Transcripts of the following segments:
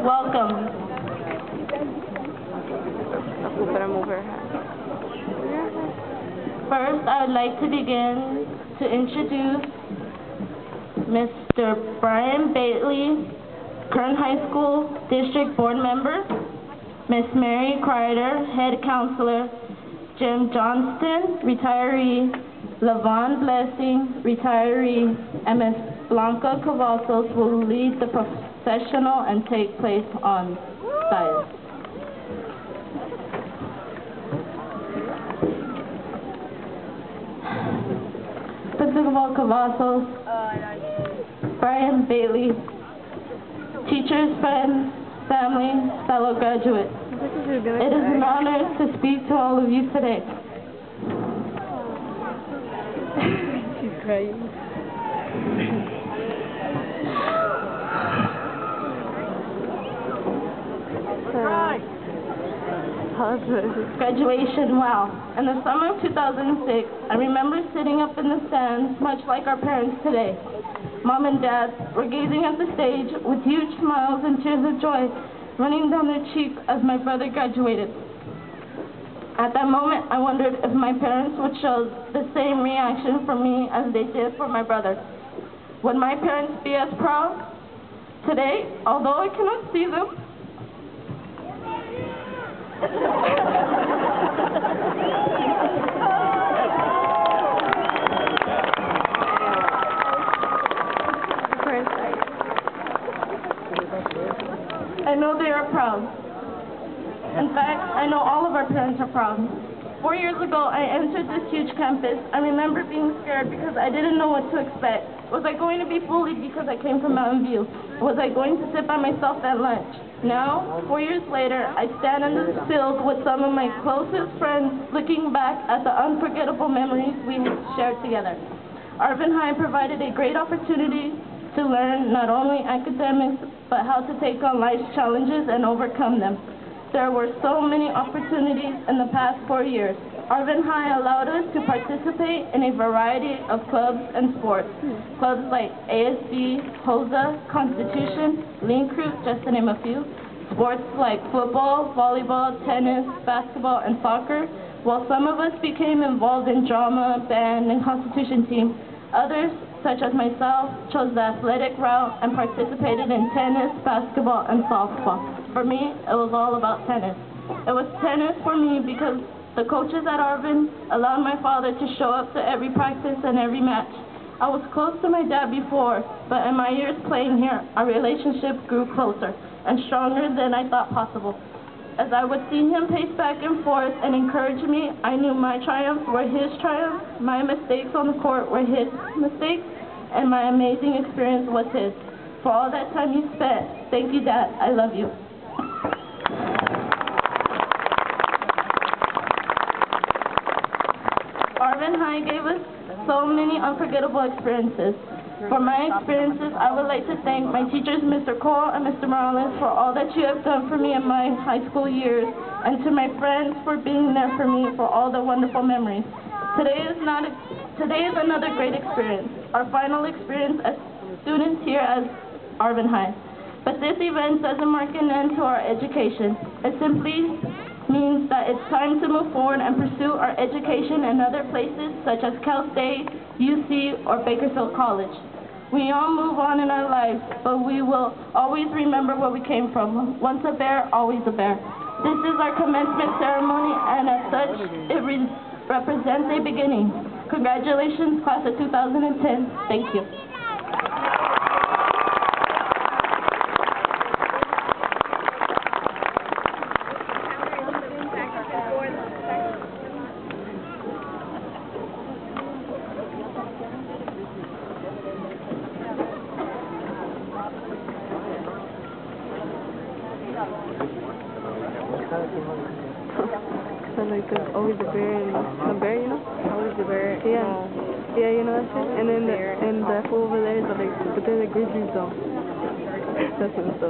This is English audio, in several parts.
welcome. First, I would like to begin to introduce Mr. Brian Bailey, Kern High School District Board Member, Miss Mary Kreider, Head Counselor, Jim Johnston, retiree, Lavon Blessing, retiree, and Miss Blanca Cavazos will lead the processional and take place on site. Principal Cavazos, Brian Bailey, teachers, friends, family, fellow graduates. It is an honor to speak to all of you today. She's crying. Graduation, wow. In the summer of 2006, I remember sitting up in the stands, much like our parents today. Mom and Dad were gazing at the stage with huge smiles and tears of joy running down their cheeks as my brother graduated. At that moment, I wondered if my parents would show the same reaction for me as they did for my brother. Would my parents be as proud? Today, although I cannot see them, I know they are proud. In fact, I know all of our parents are proud. 4 years ago, I entered this huge campus. I remember being scared because I didn't know what to expect. Was I going to be bullied because I came from Mountain View? Was I going to sit by myself at lunch? Now, 4 years later, I stand in this field with some of my closest friends looking back at the unforgettable memories we shared together. Arvin High provided a great opportunity to learn not only academics, but how to take on life's challenges and overcome them. There were so many opportunities in the past 4 years. Arvin High allowed us to participate in a variety of clubs and sports. Clubs like ASB, HOSA, Constitution, Lean Crew, just to name a few. Sports like football, volleyball, tennis, basketball, and soccer. While some of us became involved in drama, band, and Constitution team, others, such as myself, chose the athletic route and participated in tennis, basketball, and softball. For me, it was all about tennis. It was tennis for me because the coaches at Arvin allowed my father to show up to every practice and every match. I was close to my dad before, but in my years playing here, our relationship grew closer and stronger than I thought possible. As I would see him pace back and forth and encourage me, I knew my triumphs were his triumphs, my mistakes on the court were his mistakes, and my amazing experience was his. For all that time you spent, thank you, Dad. I love you. Arvin High gave us so many unforgettable experiences. For my experiences, I would like to thank my teachers, Mr. Cole and Mr. Morales, for all that you have done for me in my high school years, and to my friends for being there for me for all the wonderful memories. Today is another great experience, our final experience as students here at Arvin High. But this event doesn't mark an end to our education. It simply means that it's time to move forward and pursue our education in other places such as Cal State, UC, or Bakersfield College. We all move on in our lives, but we will always remember where we came from. Once a bear, always a bear. This is our commencement ceremony, and as such, it represents a beginning. Congratulations, class of 2010. Thank you. So like there's always a bear and the bear, you know? Always the bear. Yeah. Yeah, you know that shit? And then the fool over there is like, but they're the grizzlies though. That's what's so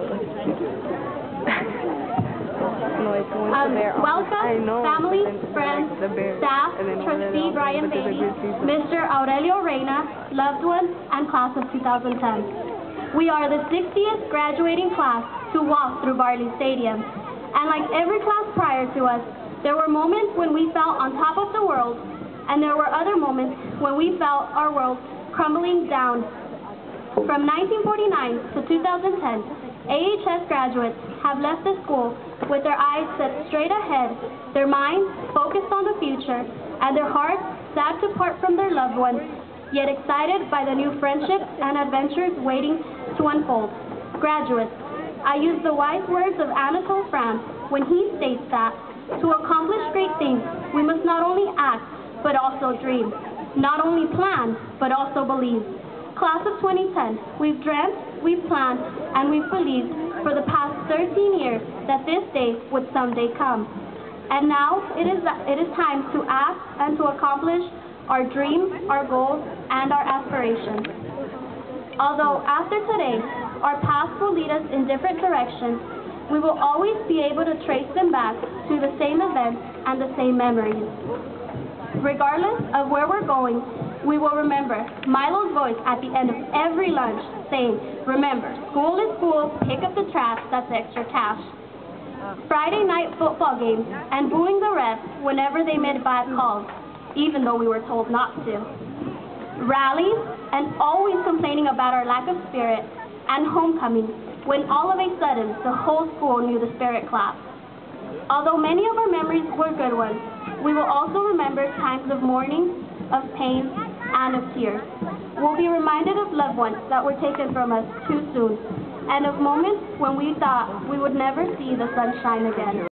no, it's one the bear. Welcome, family, friends, staff, trustee Brian Bailey, Mr. Aurelio Reyna, loved ones, and class of 2010. We are the 60th graduating class to walk through Barley Stadium. And like every class prior to us, there were moments when we felt on top of the world, and there were other moments when we felt our world crumbling down. From 1949 to 2010, AHS graduates have left the school with their eyes set straight ahead, their minds focused on the future, and their hearts sad to part from their loved ones, yet excited by the new friendships and adventures waiting to unfold. Graduates, I use the wise words of Anatole France when he states that to accomplish great things, we must not only act, but also dream. Not only plan, but also believe. Class of 2010, we've dreamt, we've planned, and we've believed for the past 13 years that this day would someday come. And now it is time to act and to accomplish our dreams, our goals, and our aspirations. Although after today, our paths will lead us in different directions, we will always be able to trace them back to the same events and the same memories. Regardless of where we're going, we will remember Milo's voice at the end of every lunch saying, "Remember, school is school, pick up the trash, that's extra cash." Friday night football games and booing the refs whenever they made bad calls, even though we were told not to. Rallies and always complaining about our lack of spirit, and homecoming when all of a sudden the whole school knew the spirit clap. Although many of our memories were good ones, we will also remember times of mourning, of pain, and of tears. We'll be reminded of loved ones that were taken from us too soon, and of moments when we thought we would never see the sunshine again.